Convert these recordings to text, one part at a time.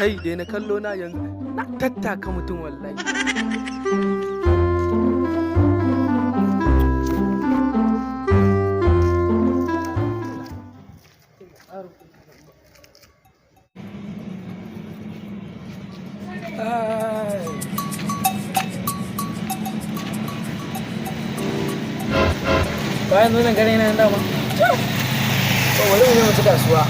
kai dai na kallo na yanzu na tattaka mutum wallahi. Bayan zo nan gare na dama. To wani mu je mu ci kasuwa.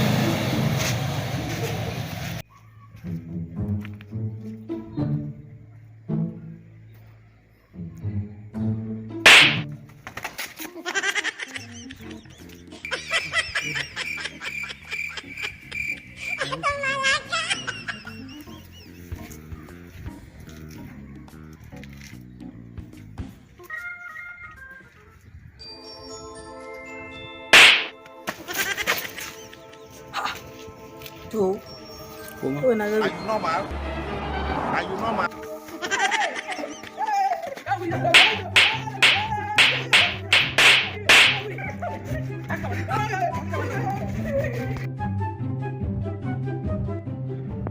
To, kawai na gari. Are you normal? Are you normal?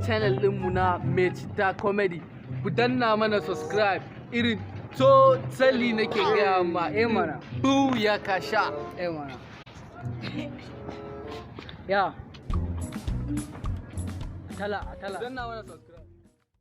Channel ɗinmu na Mai Citta comedy. Ku danna mana subscribe irin totally nake gaya ma. Mana. Bu ya kasha. Mana. Ya. Tala. Danna mana subscribe.